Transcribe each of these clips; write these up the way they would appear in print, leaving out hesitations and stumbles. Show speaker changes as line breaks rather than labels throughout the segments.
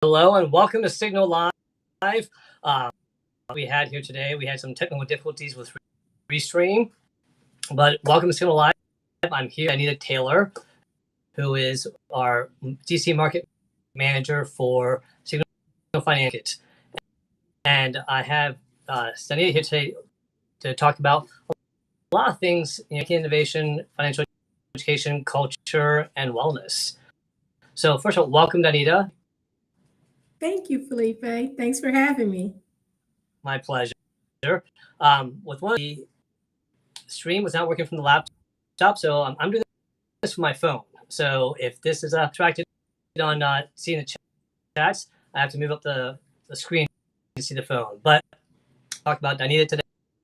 Hello and welcome to Signal Live. Uh, we had some technical difficulties with Restream, but welcome to Signal Live. I'm here, Anita Taylor, who is our DC market manager for Signal Financial. And I have Anita here today to talk about a lot of things, innovation, financial education, culture, and wellness. So first of all, welcome, Anita.
Thank you, Felipe. Thanks for having me.
My pleasure. With one, the stream was not working from the laptop, so I'm doing this from my phone. So if this is distracted on seeing the chats, I have to move up the screen to see the phone. But talk about Anita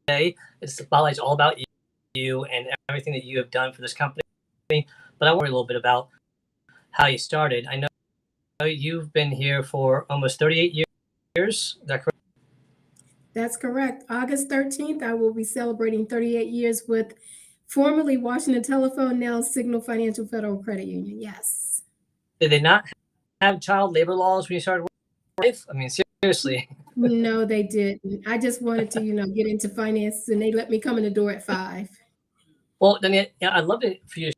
today. It's spotlight's all about you and everything that you have done for this company. But I want to worry a little bit about how you started. I know you've been here for almost 38 years. Is that correct?
That's correct. August 13th, I will be celebrating 38 years with formerly Washington Telephone, now Signal Financial Federal Credit Union. Yes.
Did they not have child labor laws when you started life? I mean, seriously.
No, they didn't. I just wanted to, get into finance, and they let me come in the door at 5.
Well, then I'd love for you to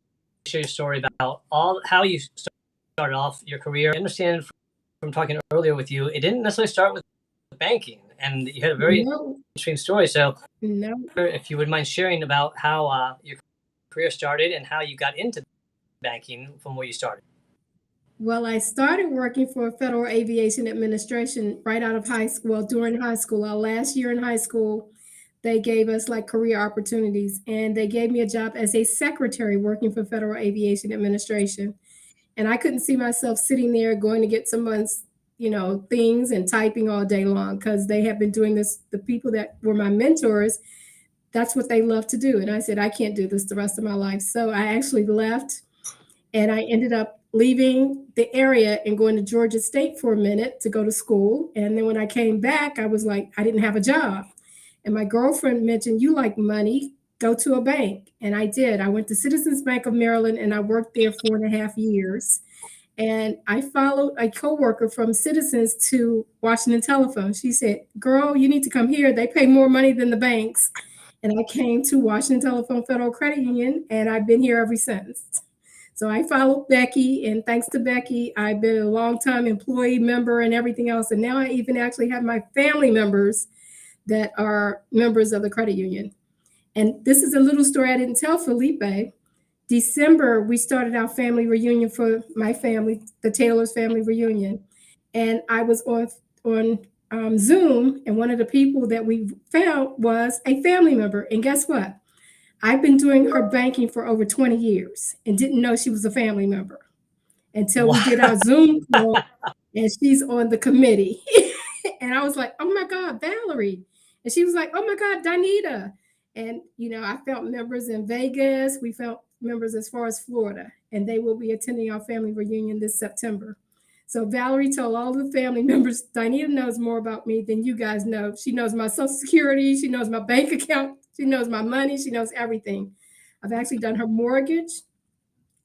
share your story about how you started off your career. I understand from talking earlier with you, it didn't necessarily start with banking, and you had a very interesting story. So, if you would mind sharing about how your career started and how you got into banking from where you started.
Well, I started working for Federal Aviation Administration right out of high school. Well, during high school, our last year in high school, they gave us like career opportunities, and they gave me a job as a secretary working for Federal Aviation Administration. And I couldn't see myself sitting there going to get someone's, things and typing all day long, because they have been doing this. The people that were my mentors, that's what they love to do. And I said, I can't do this the rest of my life. So I actually left, and I ended up leaving the area and going to Georgia State for a minute to go to school. And then when I came back, I was like, I didn't have a job. And my girlfriend mentioned, you like money, go to a bank. And I did. I went to Citizens Bank of Maryland, and I worked there 4.5 years. And I followed a coworker from Citizens to Washington Telephone. She said, girl, you need to come here. They pay more money than the banks. And I came to Washington Telephone Federal Credit Union, and I've been here ever since. So I followed Becky, and thanks to Becky, I've been a longtime employee member and everything else. And now I even actually have my family members that are members of the credit union. And this is a little story I didn't tell Felipe. December, we started our family reunion for my family, the Taylor's family reunion. And I was on Zoom, and one of the people that we found was a family member. And guess what? I've been doing her banking for over 20 years and didn't know she was a family member until we did our Zoom call, and she's on the committee. And I was like, oh my God, Valerie. And she was like, oh my God, Danita. And, I felt members in Vegas. We felt members as far as Florida, and they will be attending our family reunion this September. So Valerie told all the family members, Danita knows more about me than you guys know. She knows my Social Security. She knows my bank account. She knows my money. She knows everything. I've actually done her mortgage,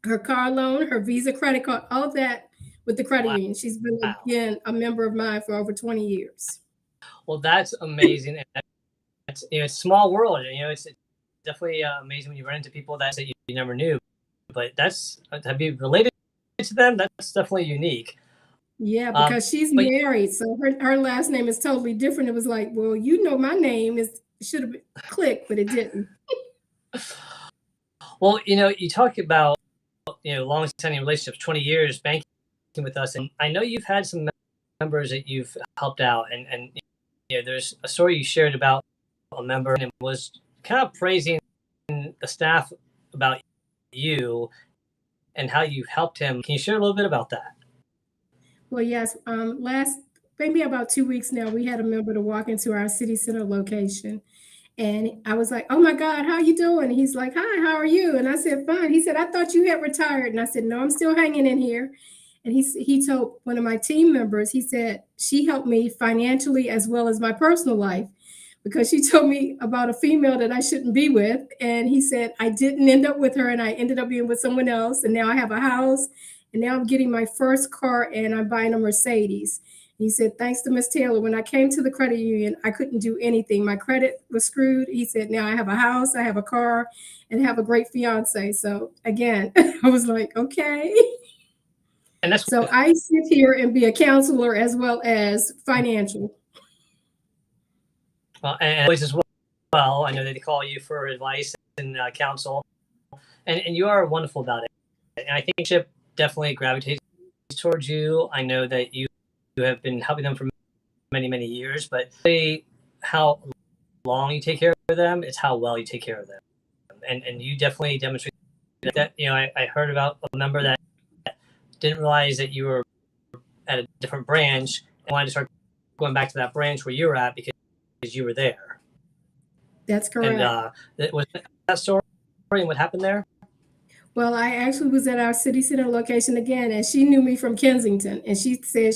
her car loan, her Visa credit card, all of that with the credit union. She's been, again, a member of mine for over 20 years.
Well, that's amazing. It's a small world. It's definitely amazing when you run into people that you never knew. But have you related to them? That's definitely unique.
Yeah, because she's married, so her last name is totally different. It was like, well, my name should have clicked, but it didn't.
Well, you talk about long-standing relationships, 20 years banking with us, and I know you've had some members that you've helped out, and there's a story you shared about a member and was kind of praising the staff about you and how you've helped him. Can you share a little bit about that?
Well, yes. Maybe about 2 weeks now, we had a member to walk into our city center location. And I was like, oh my God, how you doing? And he's like, hi, how are you? And I said, fine. He said, I thought you had retired. And I said, no, I'm still hanging in here. And he told one of my team members, he said, she helped me financially as well as my personal life, because she told me about a female that I shouldn't be with. And he said, I didn't end up with her, and I ended up being with someone else. And now I have a house And now I'm getting my first car and I'm buying a Mercedes. He said, thanks to Miss Taylor, when I came to the credit union, I couldn't do anything. My credit was screwed. He said, now I have a house, I have a car, and have a great fiance. So again, I was like, okay.
And that's
So I sit here and be a counselor as well as financial.
well, and always as well. I know they call you for advice and counsel, and you are wonderful about it. And I think Chip definitely gravitates towards you. I know that you have been helping them for many years, but really how long you take care of them, it's how well you take care of them. And you definitely demonstrate that. You know, I heard about a member that didn't realize that you were at a different branch and wanted to start going back to that branch where you were at because you were there.
That's correct.
And was that story and what happened there?
Well, I actually was at our city center location again, and she knew me from Kensington. And she said,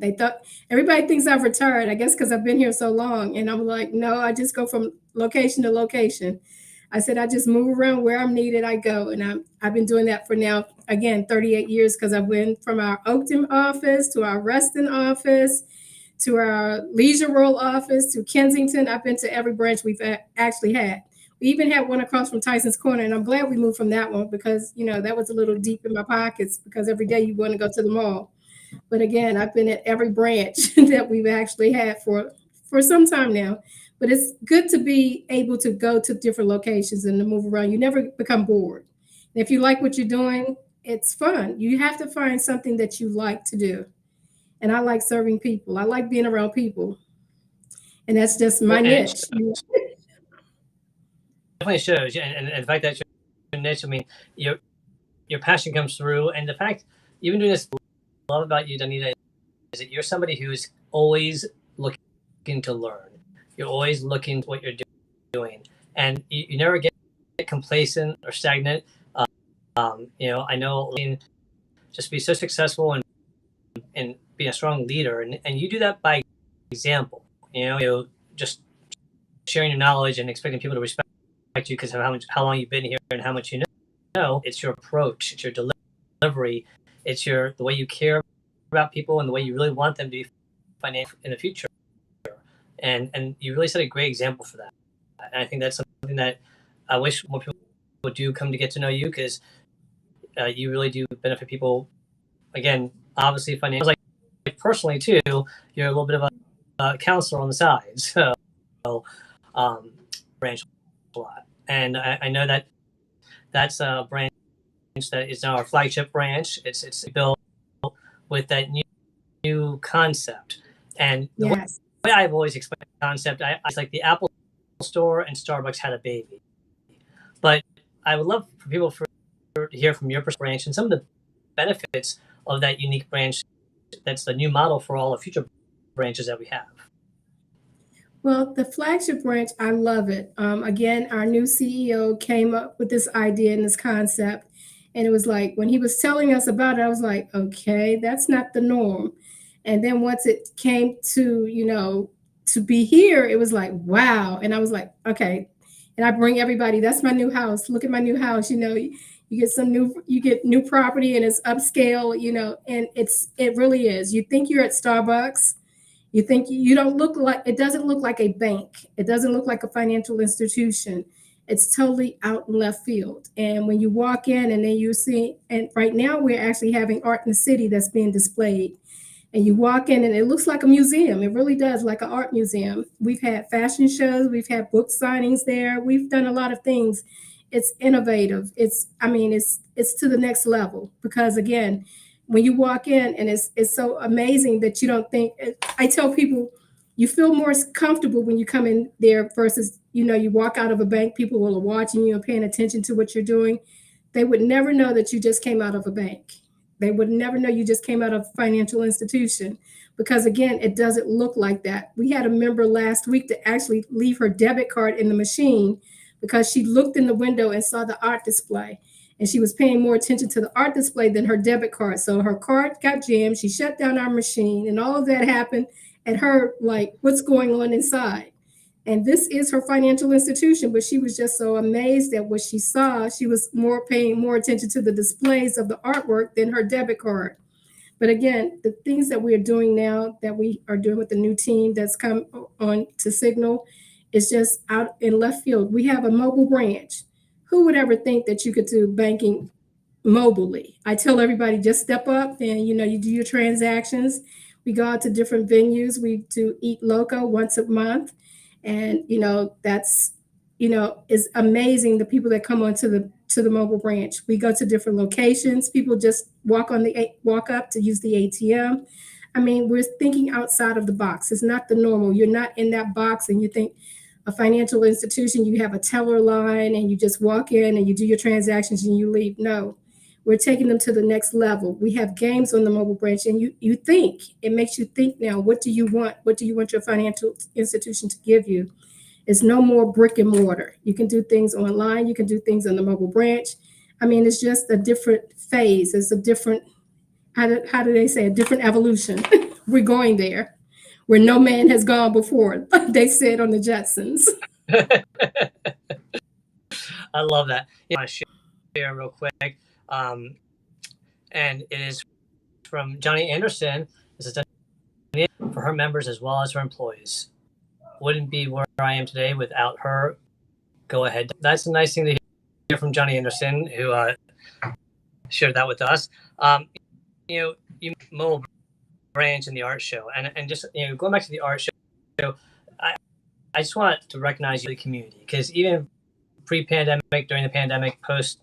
they thought everybody thinks I've retired, I guess, because I've been here so long. And I'm like, no, I just go from location to location. I said, I just move around where I'm needed, I go. And I've been doing that for now, again, 38 years, because I went from our Oakton office to our Reston office to our Leisure World office to Kensington. I've been to every branch we've actually had. We even had one across from Tyson's Corner, and I'm glad we moved from that one because, you know, that was a little deep in my pockets because every day you want to go to the mall. But again, I've been at every branch that we've actually had for some time now. But it's good to be able to go to different locations and to move around. You never become bored. And if you like what you're doing, it's fun. You have to find something that you like to do. And I like serving people. I like being around people. And that's just my niche.
Definitely shows, and the fact that your niche, I mean, your passion comes through, and the fact you've been doing this. I love about you, Danita, is that you're somebody who's always looking to learn. You're always looking at what you're doing, and you never get complacent or stagnant. You know, I know just be so successful and be a strong leader, and you do that by example. You know, just sharing your knowledge and expecting people to respect you because of how long you've been here and how much you know. It's your approach, it's your delivery, it's the way you care about people and the way you really want them to be financial in the future. And you really set a great example for that. And I think that's something that I wish more people would do come to get to know you because you really do benefit people. Again, obviously financially, like personally too. You're a little bit of a counselor on the side, so branch a lot. And I know that that's a branch that is now our flagship branch. It's built with that new concept. And the way I've always explained the concept, it's like the Apple Store and Starbucks had a baby. But I would love for people to hear from your branch and some of the benefits of that unique branch. That's the new model for all the future branches that we have.
Well, the flagship branch, I love it. Again, our new CEO came up with this idea and this concept. And it was like, when he was telling us about it, I was like, okay, that's not the norm. And then once it came to, you know, to be here, it was like, wow. And I was like, okay. And I bring everybody, that's my new house. Look at my new house. You know, you get new property and it's upscale, you know, and it really is. You think you're at Starbucks. You think you don't look like, it doesn't look like a bank. It doesn't look like a financial institution. It's totally out in left field. And when you walk in and then you see, and right now we're actually having art in the city that's being displayed. And you walk in and it looks like a museum. It really does, like an art museum. We've had fashion shows. We've had book signings there. We've done a lot of things. It's innovative. It's to the next level because again, when you walk in and it's so amazing that you don't think, I tell people, you feel more comfortable when you come in there versus, you know, you walk out of a bank, people are watching you and paying attention to what you're doing. They would never know that you just came out of a bank. They would never know you just came out of a financial institution because again, it doesn't look like that. We had a member last week to actually leave her debit card in the machine because she looked in the window and saw the art display. And she was paying more attention to the art display than her debit card. So her card got jammed. She shut down our machine and all of that happened. And her like, what's going on inside? And this is her financial institution, but she was just so amazed at what she saw. She was paying more attention to the displays of the artwork than her debit card. But again, the things that we are doing now, that we are doing with the new team that's come on to Signal, is just out in left field. We have a mobile branch. Who would ever think that you could do banking mobilely? I tell everybody, just step up and you do your transactions. We go out to different venues. We do Eat Loco once a month, and that's is amazing. The people that come onto the mobile branch. We go to different locations. People just walk up to use the ATM. I mean, we're thinking outside of the box. It's not the normal. You're not in that box and you think a financial institution, you have a teller line and you just walk in and you do your transactions and you leave. No, we're taking them to the next level. We have games on the mobile branch, and you think, it makes you think now, what do you want? What do you want your financial institution to give you? It's no more brick and mortar. You can do things online. You can do things on the mobile branch. I mean, it's just a different phase. It's a different, how do they say, a different evolution. We're going there where no man has gone before, like they said on the Jetsons.
I love that. I want to share real quick. And it is from Johnny Anderson. This is done for her members as well as her employees. Wouldn't be where I am today without her. Go ahead. That's a nice thing to hear from Johnny Anderson, who shared that with us. You mobile branch in the art show, and just going back to the art show, I just want to recognize you, the community, because even pre-pandemic, during the pandemic, post,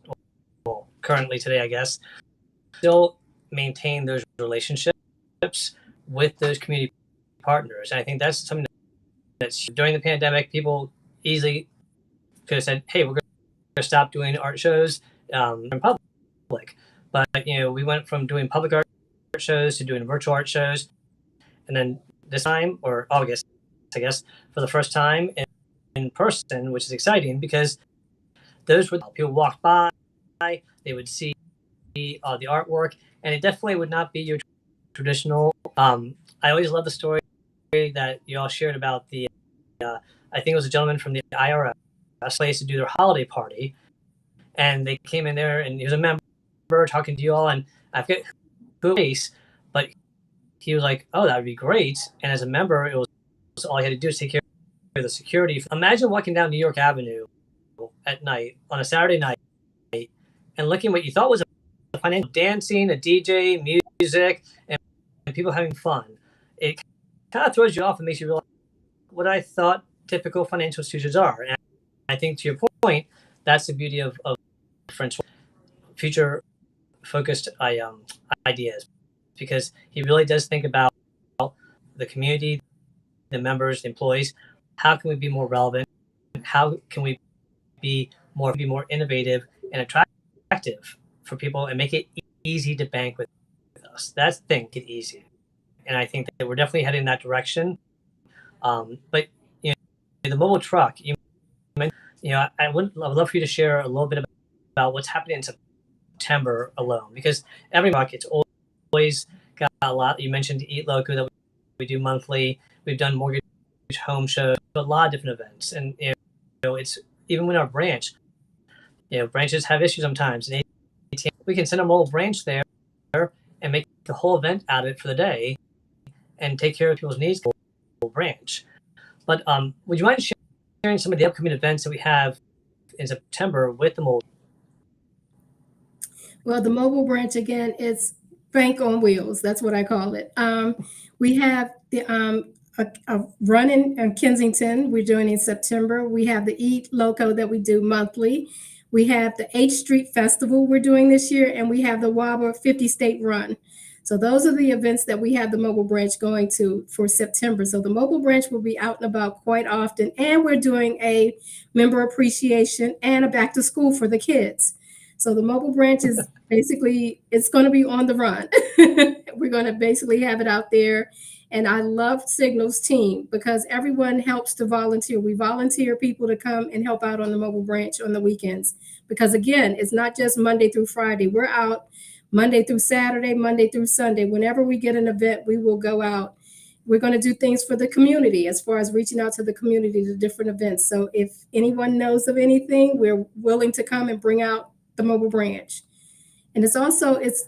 well, currently today, I guess, still maintain those relationships with those community partners, and I think that's something that's during the pandemic, people easily could have said, "Hey, we're going to stop doing art shows in public." But we went from doing public art shows to doing virtual art shows, and then this time, or August, I guess, for the first time in person, which is exciting because those were people walk by, they would see the artwork, and it definitely would not be your traditional. I always love the story that you all shared about the I think it was a gentleman from the IRS place to do their holiday party, and they came in there and he was a member talking to you all, and I forget who face, but he was like, "Oh, that would be great." And as a member, it was all he had to do is take care of the security. Imagine walking down New York Avenue at night on a Saturday night and looking what you thought was a financial dancing, a DJ, music, and people having fun. It kind of throws you off and makes you realize what I thought typical financial institutions are. And I think, to your point, that's the beauty of French future focused ideas, because he really does think about the community, the members, the employees. How can we be more relevant? How can we be more innovative and attractive for people and make it easy to bank with us? That's the thing, make it easy. And I think that we're definitely heading in that direction. But the mobile truck, I would love for you to share a little bit about what's happening in September alone, because every truck, it's always got a lot. You mentioned Eat Loco that we do monthly. We've done mortgage home shows, a lot of different events, and it's even with our branch. Branches have issues sometimes, and we can send a mobile branch there and make the whole event out of it for the day and take care of people's needs. Branch. But would you mind sharing some of the upcoming events that we have in September with the mobile?
Well, the mobile branch, again, it's bank on wheels. That's what I call it. We have a run in Kensington we're doing in September. We have the Eat Loco that we do monthly. We have the H Street Festival we're doing this year, and we have the WABA 50 State Run. So those are the events that we have the mobile branch going to for September. So the mobile branch will be out and about quite often, and we're doing a member appreciation and a back to school for the kids. So the mobile branch is basically, it's going to be on the run. We're going to basically have it out there. And I love Signal's team because everyone helps to volunteer. We volunteer people to come and help out on the mobile branch on the weekends. Because again, it's not just Monday through Friday. We're out Monday through Saturday, Monday through Sunday. Whenever we get an event, we will go out we're going to do things for the community as far as reaching out to the community to different events. So if anyone knows of anything, we're willing to come and bring out the mobile branch. And it's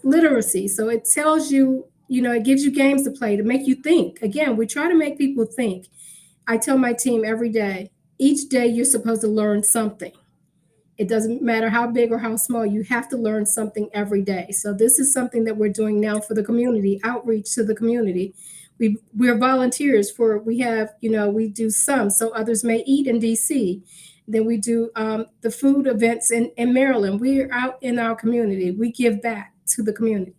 literacy. So it tells you, it gives you games to play to make you think. Again, we try to make people think. I tell my team every day, each day you're supposed to learn something. It doesn't matter how big or how small, you have to learn something every day. So this is something that we're doing now for the community, outreach to the community. We're volunteers we do some, so others may eat in DC. Then we do the food events in Maryland. We're out in our community. We give back to the community.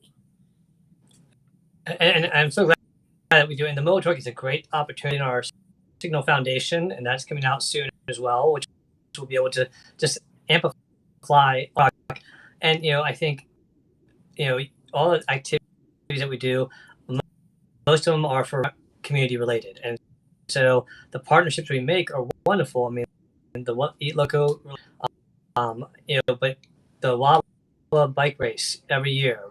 And I'm so glad that we do it. And the mobile truck is a great opportunity in our Signal Foundation, and that's coming out soon as well, which will be able to just amplify. And I think all the activities that we do, most of them are for community related, and so the partnerships we make are wonderful. I mean, the Eat Loco, but the Walla bike race every year,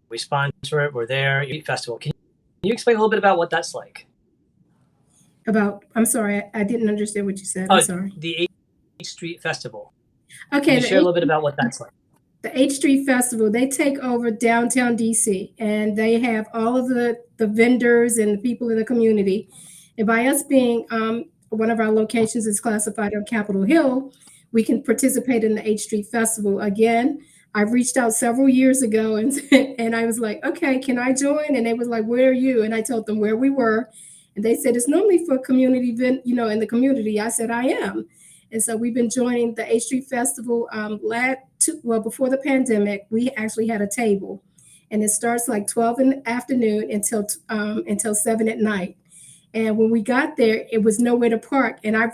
we sponsor it. We're there. Eat Festival. Can you explain a little bit about what that's like?
I'm sorry, I didn't understand what you said. I'm sorry.
The H Street Festival.
Okay.
Can you share a little bit about what that's like?
The H Street Festival, they take over downtown DC, and they have all of the vendors and the people in the community. And by us being one of our locations is classified on Capitol Hill, we can participate in the H Street Festival. Again, I reached out several years ago and I was like, okay, can I join? And they was like, where are you? And I told them where we were. And they said, it's normally for community event, in the community. I said, I am. And so we've been joining the H Street Festival. Before the pandemic, we actually had a table, and it starts like 12 in the afternoon until 7 at night. And when we got there, it was nowhere to park. And I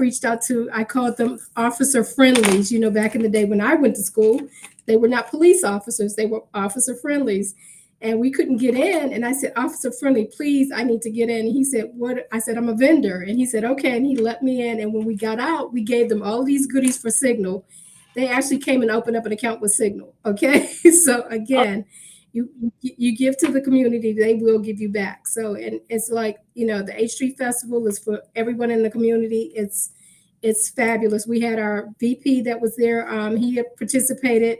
called them officer friendlies. Back in the day when I went to school, they were not police officers, they were officer friendlies. And we couldn't get in. And I said, officer friendly, please, I need to get in. And he said, what? I said, I'm a vendor. And he said, okay. And he let me in. And when we got out, we gave them all these goodies for Signal. They actually came and opened up an account with Signal. Okay. So again, you give to the community, they will give you back. So, and it's like, the H Street Festival is for everyone in the community. It's fabulous. We had our VP that was there. He participated.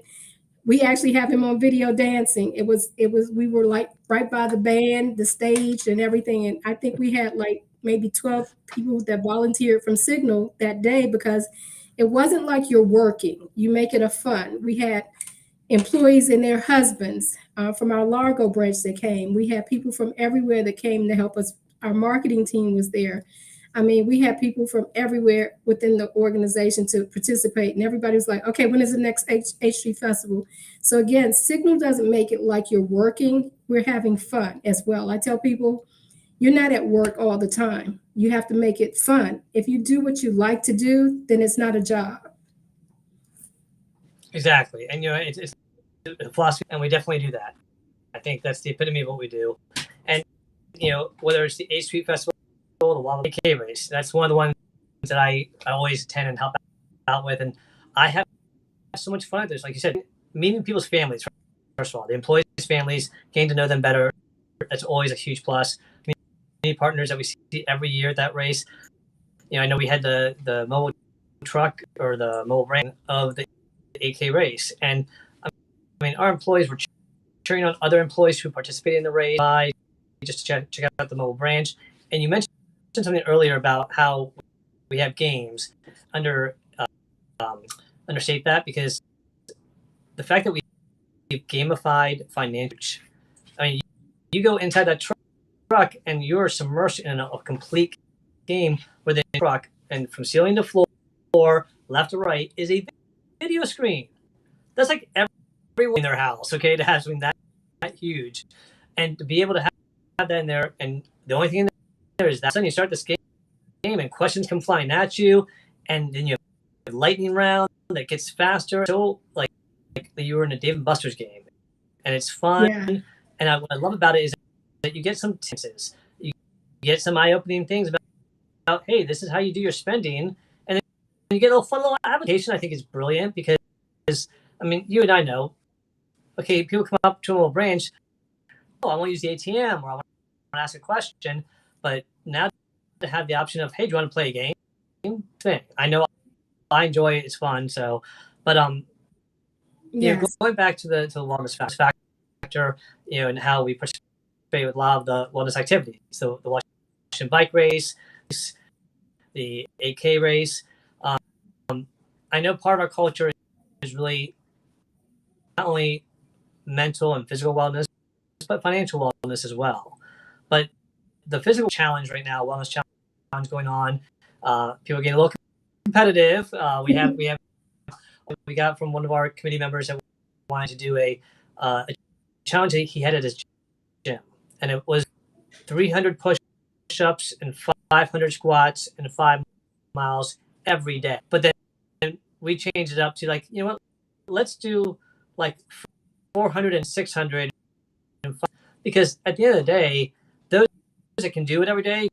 We actually have him on video dancing. We were like right by the band, the stage and everything. And I think we had like maybe 12 people that volunteered from Signal that day, because it wasn't like you're working. You make it a fun. We had employees and their husbands from our Largo branch that came. We had people from everywhere that came to help us. Our marketing team was there. I mean, we had people from everywhere within the organization to participate, and everybody was like, okay, when is the next H Street Festival? So again, Signal doesn't make it like you're working. We're having fun as well. I tell people, you're not at work all the time. You have to make it fun. If you do what you like to do, then it's not a job.
Exactly. And, it's a philosophy, and we definitely do that. I think that's the epitome of what we do. And, whether it's the H Street Festival, the Walla AK race, that's one of the ones that I always attend and help out with. And I have so much fun at this. Like you said, meeting people's families, first of all, the employees' families, getting to know them better. That's always a huge plus. Many partners that we see every year at that race. I know we had the mobile truck or the mobile brand of the AK race. And I mean, our employees were cheering on other employees who participated in the race, just to check out the mobile branch. And you mentioned something earlier about how we have games under State that, because the fact that we've gamified financial, I mean, you go inside that truck and you're submerged in a complete game where the truck, and from ceiling to floor, left to right, is a video screen. That's like everyone in their house, okay, to have something that huge. And to be able to have that in there, and the only thing in there is that suddenly you start this game and questions come flying at you, and then you have a lightning round that gets faster. So like you were in a Dave and Buster's game, and it's fun. Yeah. And what I love about it is that you get some tips, you get some eye-opening things about, hey, this is how you do your spending, and then you get a fun little application. I think is brilliant, because I mean, you and I know, okay, people come up to a little branch, oh, I want to use the ATM, or I want to ask a question, but now to have the option of, hey, do you want to play a game? Thing. I know I enjoy it. It's fun. So, but
Yes.
going back to the wellness factor, and how we participate with a lot of the wellness activities. So the Washington bike race, the 8K race. I know part of our culture is really not only mental and physical wellness, but financial wellness as well. But the physical challenge right now, wellness challenge going on, people are getting a little competitive. We got from one of our committee members that wanted to do a challenge that he had at his gym, and it was 300 push-ups and 500 squats and 5 miles every day. But then we changed it up to, like, you know what? Let's do like 400 and 600, because at the end of the day, those that can do it every day,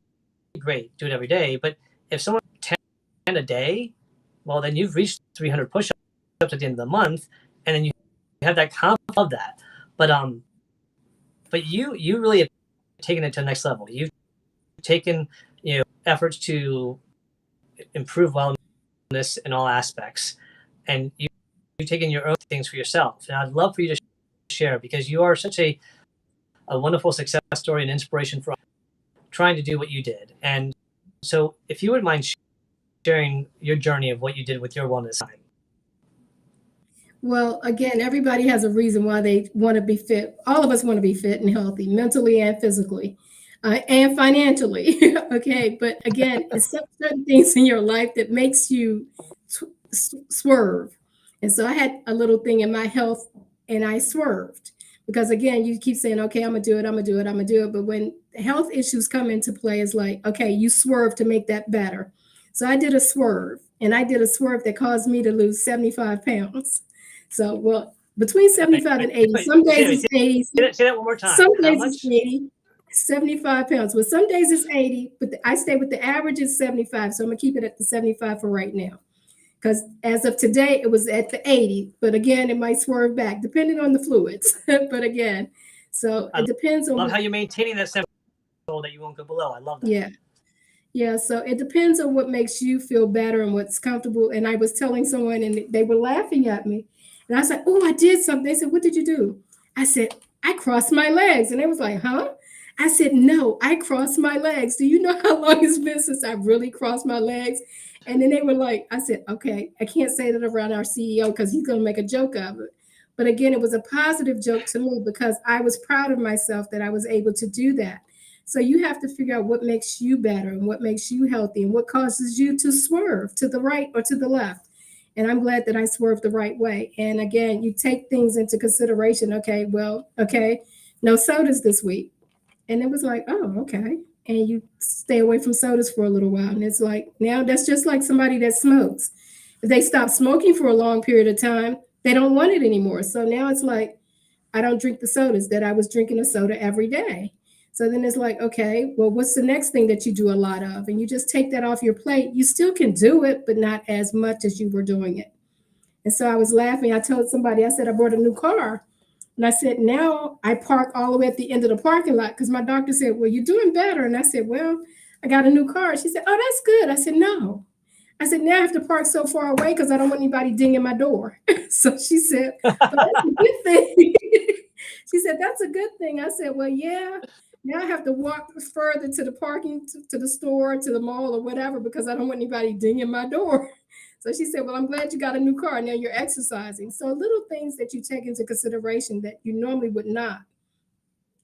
great, do it every day. But if someone 10 a day, well, then you've reached 300 push-ups at the end of the month, and then you have that confidence of that. But you really have taken it to the next level. You've taken efforts to improve wellness in all aspects, and you've taken your own things for yourself. And I'd love for you to share, because you are such a wonderful success story and inspiration for trying to do what you did. And so if you wouldn't mind sharing your journey of what you did with your wellness time.
Well, again, everybody has a reason why they want to be fit. All of us want to be fit and healthy, mentally and physically, and financially. Okay, but again, it's certain things in your life that makes you swerve. And so I had a little thing in my health, and I swerved because, again, you keep saying, "Okay, I'm gonna do it. I'm gonna do it. I'm gonna do it." But when health issues come into play, it's like, okay, you swerve to make that better. So I did a swerve, and I did a swerve that caused me to lose 75 pounds. So, well, between 75 and 80, some days it's 80.
Say that one more time.
Some
How
days
much?
it's 80, 75 pounds. Well, some days it's 80, but I stay with the average is 75. So I'm gonna keep it at the 75 for right now. Because as of today, it was at the 80. But again, it might swerve back depending on the fluids. But again, so it depends on
love how you're maintaining that 70 so that you won't go below. I love that.
Yeah. Yeah, so it depends on what makes you feel better and what's comfortable. And I was telling someone, and they were laughing at me. And I said, "Oh, I did something." They said, "What did you do?" I said, "I crossed my legs." And they was like, "Huh?" I said, "No, I crossed my legs. Do you know how long it's been since I really crossed my legs?" And then they were like, I said, "Okay, I can't say that around our CEO because he's going to make a joke of it." But again, it was a positive joke to me because I was proud of myself that I was able to do that. So you have to figure out what makes you better and what makes you healthy and what causes you to swerve to the right or to the left. And I'm glad that I swerved the right way. And again, you take things into consideration. Okay, well, okay, no sodas this week. And it was like, oh, okay. And you stay away from sodas for a little while. And it's like, now that's just like somebody that smokes. If they stop smoking for a long period of time, they don't want it anymore. So now it's like, I don't drink the sodas that I was drinking a soda every day. So then it's like, okay, well, what's the next thing that you do a lot of? And you just take that off your plate. You still can do it, but not as much as you were doing it. And so I was laughing. I told somebody, I said, I bought a new car. And I said, now I park all the way at the end of the parking lot because my doctor said, well, you're doing better. And I said, well, I got a new car. She said, oh, that's good. I said, no. I said, now I have to park so far away because I don't want anybody dinging my door. So she said, but that's a good thing. She said, that's a good thing. I said, well, yeah. Now I have to walk further to the parking, to the store, to the mall or whatever, because I don't want anybody dinging my door. So she said, well, I'm glad you got a new car. Now you're exercising. So little things that you take into consideration that you normally would not.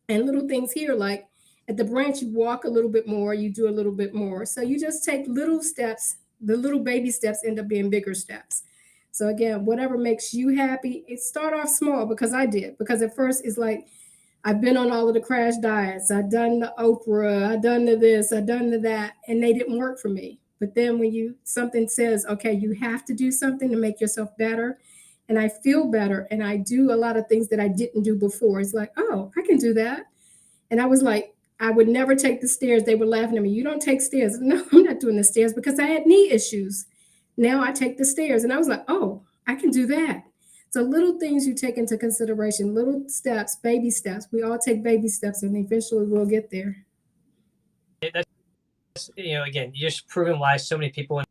And little things here, like at the branch, you walk a little bit more, you do a little bit more. So you just take little steps. The little baby steps end up being bigger steps. So again, whatever makes you happy, it start off small because I did. Because at first it's like, I've been on all of the crash diets. I've done the Oprah. I've done the this. I've done the that, and they didn't work for me. But then when something says, okay, you have to do something to make yourself better, and I feel better, and I do a lot of things that I didn't do before. It's like, oh, I can do that. And I was like, I would never take the stairs. They were laughing at me. You don't take stairs. No, I'm not doing the stairs because I had knee issues. Now I take the stairs, and I was like, oh, I can do that. So little things you take into consideration, little steps, baby steps. We all take baby steps and eventually we'll get there.
That's again, you're just proving why so many people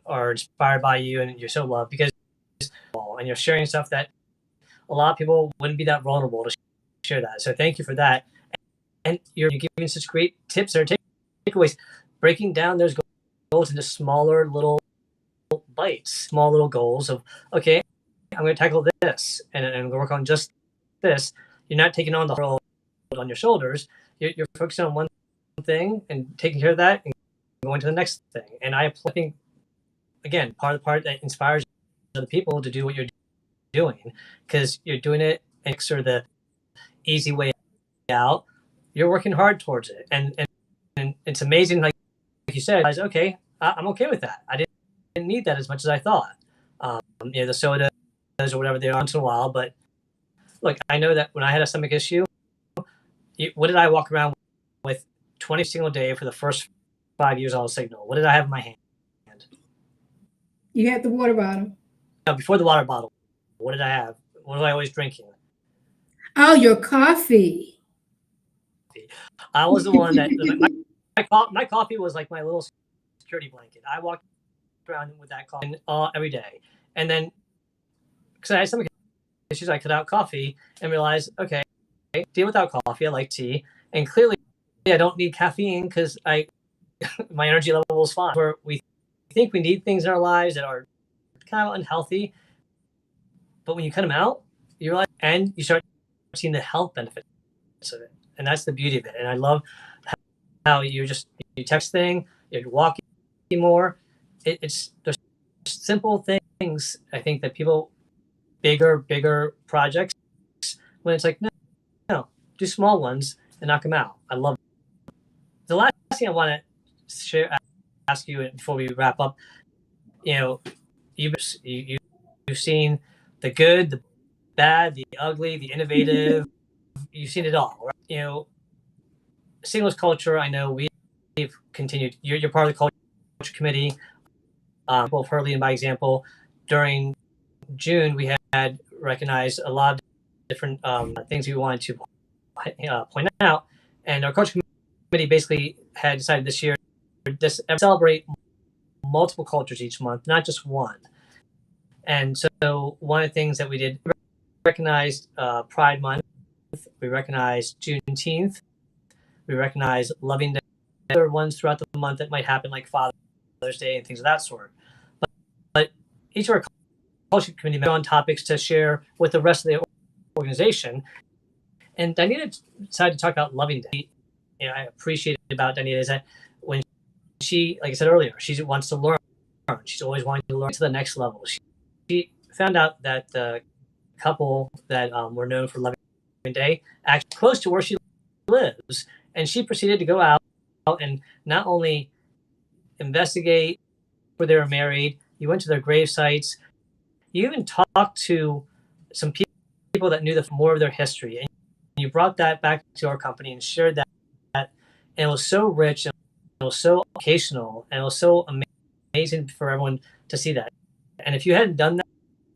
are inspired by you and you're so loved because and you're sharing stuff that a lot of people wouldn't be that vulnerable to share that. So thank you for that. And you're giving such great tips or takeaways, breaking down those goals into smaller little bites, small little goals of, okay, I'm going to tackle this and work on just this. You're not taking on the whole on your shoulders. You're focusing on one thing and taking care of that and going to the next thing. And I think, again, part of the part that inspires other people to do what you're doing, because you're doing it or the easy way out. You're working hard towards it, and it's amazing. Like you said, I was okay. I'm okay with that. I didn't need that as much as I thought. The sodas or whatever they are once in a while. But look, I know that when I had a stomach issue, what did I walk around with 20 single day for the first 5 years I was Signal? What did I have in my hand?
You had the water bottle.
No, before the water bottle, what did I have? What was I always drinking?
Oh, your coffee.
I was the one that my coffee was like my little security blanket. I walked around with that coffee every day, and then because I had some issues, I cut out coffee and realized, okay, deal without coffee. I like tea, and clearly I don't need caffeine because my energy level is fine. Where we think we need things in our lives that are kind of unhealthy, but when you cut them out, you realize and you start seeing the health benefits of it. And that's the beauty of it. And I love how you texting, you're walking more. There's simple things. I think that people, bigger projects, when it's like, no, do small ones and knock them out. I love it. The last thing I want to ask you before we wrap up, you've seen the good, the bad, the ugly, the innovative. You've seen it all, right? Signal's culture, I know we've continued. You're part of the culture committee. Both Hurley and by example. During June, we had recognized a lot of different things we wanted to point out. And our culture committee basically had decided this year to celebrate multiple cultures each month, not just one. And so one of the things that we did, we recognized Pride Month. We recognize Juneteenth. We recognize Loving Day. Other ones throughout the month that might happen, like Father's Day and things of that sort. But each of our culture committee met on topics to share with the rest of the organization. And Danita decided to talk about Loving Day. I appreciate it about Danita is that when she, like I said earlier, she wants to learn. She's always wanting to learn to the next level. She found out that the couple that were known for Loving Day actually close to where she lives, and she proceeded to go out and not only investigate where they were married, you went to their grave sites, you even talked to some people that knew more of their history, and you brought that back to our company and shared that, and it was so rich and it was so educational and it was so amazing for everyone to see that. And if you hadn't done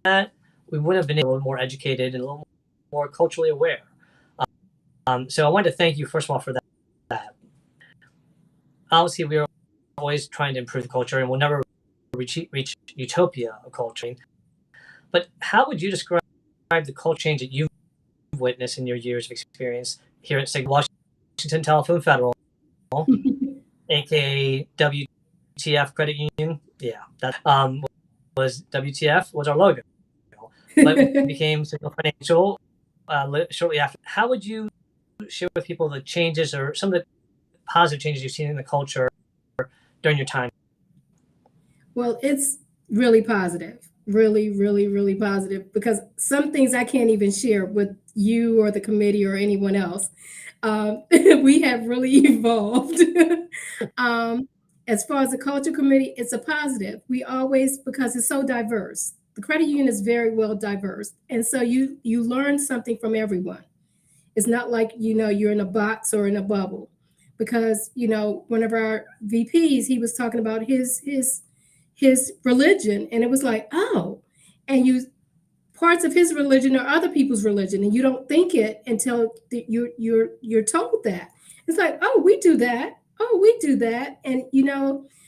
that, we wouldn't have been a little more educated and a little more culturally aware. So I wanted to thank you, first of all, for that. Obviously, we are always trying to improve the culture, and we'll never reach utopia of culture. But how would you describe the culture change that you've witnessed in your years of experience here at Washington Telephone Federal, aka WTF Credit Union? Yeah, that was WTF was our logo, but it became Signal Financial shortly after. How would you share with people the changes or some of the positive changes you've seen in the culture during your time?
Well, it's really positive, really, really, really positive, because some things I can't even share with you or the committee or anyone else. We have really evolved. As far as the culture committee, it's a positive. We always, because it's so diverse. The credit union is very well diverse, and so you learn something from everyone. It's not like you're in a box or in a bubble, because one of our VPs, he was talking about his religion, and it was like, oh, and parts of his religion are other people's religion, and you don't think it until you're told that. It's like, oh, we do that. oh, we do that. And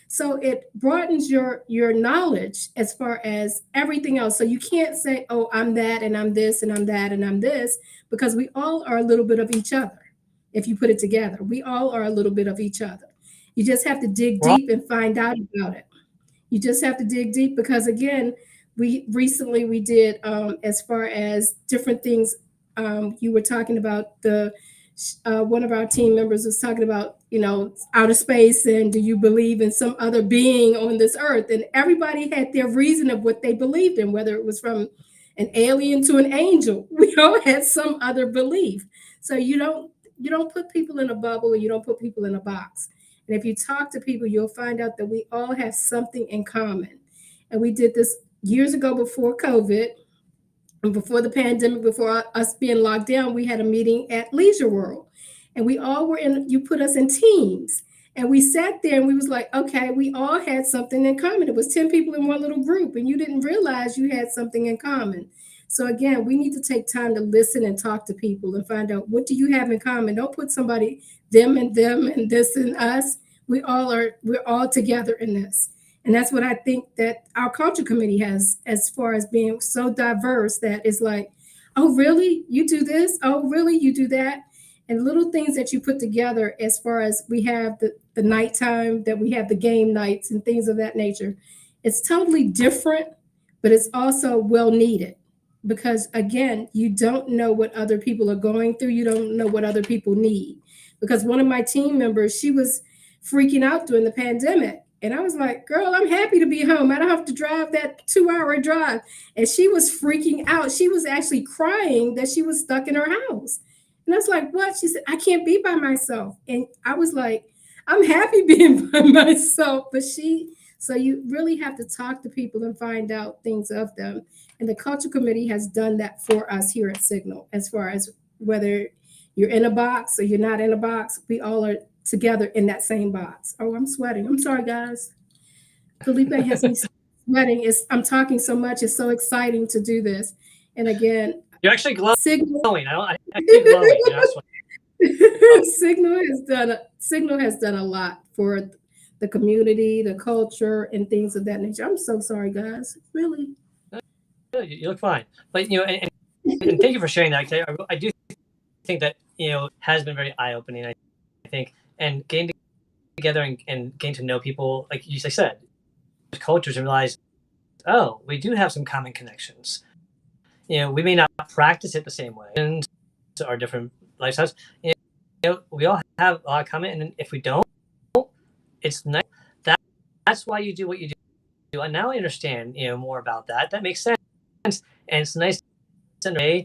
so it broadens your knowledge as far as everything else. So you can't say, oh, I'm that and I'm this and I'm that and I'm this, because we all are a little bit of each other. If you put it together, we all are a little bit of each other. You just have to dig
We're all,
deep and find out about it. You just have to dig deep, because again, we did, as far as different things. You were talking about the one of our team members was talking about, outer space, and do you believe in some other being on this earth? And everybody had their reason of what they believed in, whether it was from an alien to an angel. We all had some other belief. So you don't put people in a bubble, and you don't put people in a box. And if you talk to people, you'll find out that we all have something in common. And we did this years ago before COVID and before the pandemic, before us being locked down. We had a meeting at Leisure World, and we all were in. You put us in teams, and we sat there, and we was like, okay, we all had something in common. It was 10 people in one little group, and you didn't realize you had something in common. So again, we need to take time to listen and talk to people and find out, what do you have in common. Don't put somebody, them and this and us. We're all together in this. And that's what I think that our culture committee has, as far as being so diverse, that is like, oh, really? You do this? Oh, really? You do that? And little things that you put together, as far as we have the nighttime, that we have the game nights and things of that nature. It's totally different, but it's also well needed, because again, you don't know what other people are going through. You don't know what other people need. Because one of my team members, she was freaking out during the pandemic. And I was like, girl, I'm happy to be home. I don't have to drive that 2-hour drive. And she was freaking out. She was actually crying that she was stuck in her house. And I was like, what? She said, I can't be by myself. And I was like, I'm happy being by myself. So you really have to talk to people and find out things of them. And the culture committee has done that for us here at Signal, as far as whether you're in a box or you're not in a box, we all are together in that same box. Oh, I'm sweating. I'm sorry, guys. Felipe has me sweating. I'm talking so much. It's so exciting to do this. And again,
you're actually glowing.
Signal.
I keep glowing.
Signal has done a lot for the community, the culture, and things of that nature. I'm so sorry, guys. Really.
You look fine. But and thank you for sharing that. I do think that has been very eye-opening. I think, and getting together and getting to know people, like you said, cultures, and realize, oh, we do have some common connections. We may not practice it the same way, and our different lifestyles. We all have a lot of common, and if we don't, it's nice. That's why you do what you do. And now I understand, more about that. That makes sense, and it's nice to know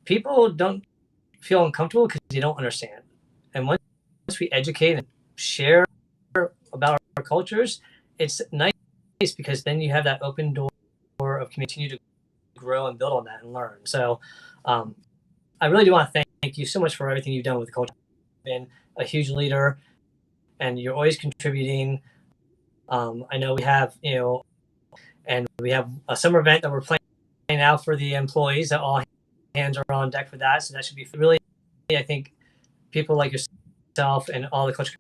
people don't feel uncomfortable because you don't understand. And once we educate and share about our cultures, it's nice, because then you have that open door of continue to grow and build on that and learn. So I really do want to thank you so much for everything you've done with the culture. You've been a huge leader, and you're always contributing. I know we have, and we have a summer event that we're planning out for the employees, that all hands are on deck for that. So that should be really, I think, people like yourself and all the culture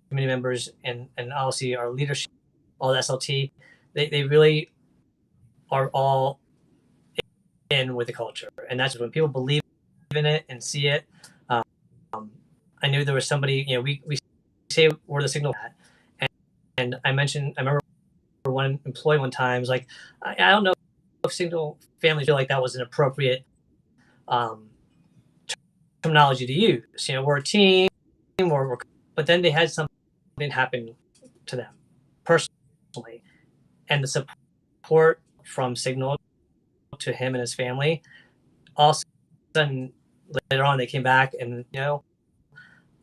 committee members, and obviously our leadership, all the SLT, they really are all in with the culture. And that's when people believe in it and see it. I knew there was somebody, we say we're the Signal, and I remember one employee one time was like, I don't know if Signal families feel like that was an appropriate terminology to use. We're a team, but then they had something happen to them personally, and the support from Signal to him and his family. All of a sudden, later on, they came back, and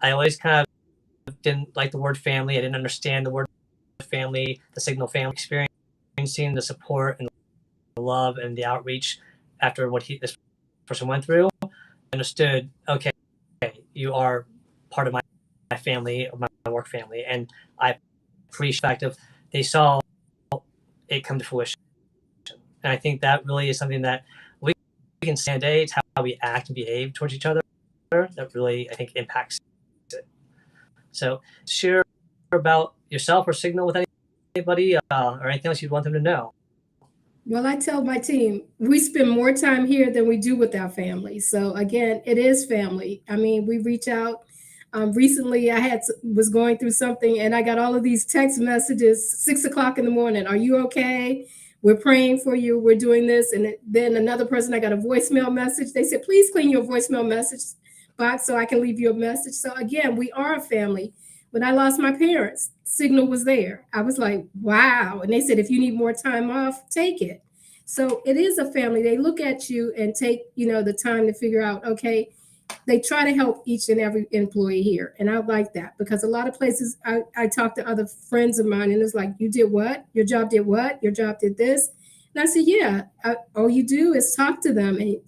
I always kind of didn't like the word family. I didn't understand the word family, the Signal family, experiencing the support and the love and the outreach after what this person went through. I understood, okay, you are part of my family, of my work family, and I appreciate the fact of they saw it come to fruition. And I think that really is something that we can stand today. It's how we act and behave towards each other that really, I think, impacts it. So share about yourself or Signal with anybody or anything else you'd want them to know.
Well, I tell my team, we spend more time here than we do with our family. So again, it is family. I mean, we reach out. Recently, was going through something, and I got all of these text messages, 6 o'clock in the morning. Are you okay? We're praying for you. We're doing this, and then another person, I got a voicemail message. They said, please clean your voicemail message box so I can leave you a message. So again, we are a family. When I lost my parents, Signal was there. I was like, wow. And they said, if you need more time off, take it. So it is a family. They look at you and take, the time to figure out, okay, they try to help each and every employee here. And I like that because a lot of places I talk to other friends of mine and it's like, you did what? Your job did what? Your job did this? And I said, yeah, all you do is talk to them and,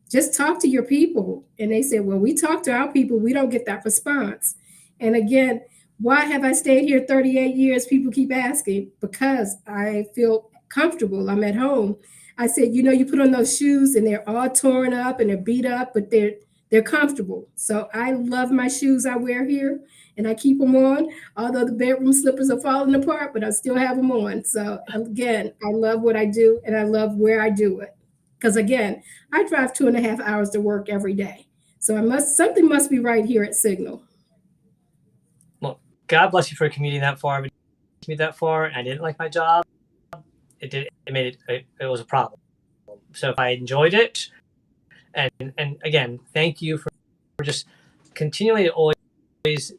just talk to your people. And they said, well, we talk to our people. We don't get that response. And again, why have I stayed here 38 years? People keep asking because I feel comfortable. I'm at home. I said, you put on those shoes and they're all torn up and they're beat up, but they're comfortable. So I love my shoes I wear here and I keep them on, although the bedroom slippers are falling apart, but I still have them on. So again, I love what I do and I love where I do it. Because again, I drive 2.5 hours to work every day. So something must be right here at Signal.
Well, God bless you for commuting that far. But commute that far, and I didn't like my job. It was a problem. So if I enjoyed it, and again, thank you for just continually always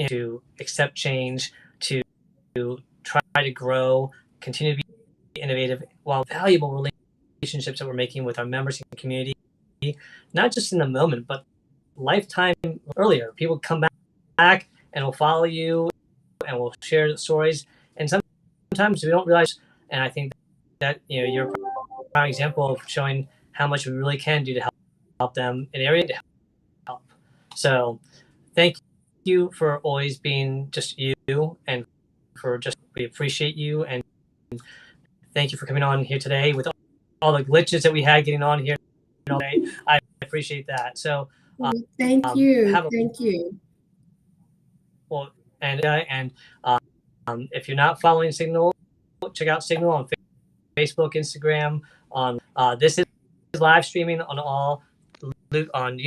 to accept change, to try to grow, continue to be innovative, while valuable relationships that we're making with our members in the community, not just in the moment, but lifetime earlier. People come back and will follow you and will share the stories. And sometimes we don't realize, and I think that you're a prime example of showing how much we really can do to help them in the area to help. So thank you for always being just you and we appreciate you and thank you for coming on here today with all the glitches that we had getting on here today. I appreciate that. So
thank you. Thank you.
Well, and if you're not following Signal, check out Signal on Facebook, Instagram. On this is live streaming on on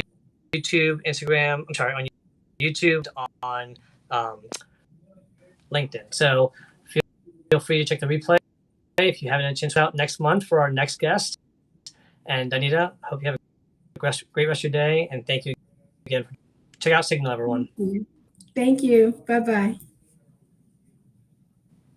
YouTube, Instagram. I'm sorry, on YouTube, on LinkedIn. So feel free to check the replay if you haven't had a chance out next month for our next guest. And Anita, hope you have a great rest of your day. And thank you again. Check out Signal, everyone.
Thank you. Bye-bye.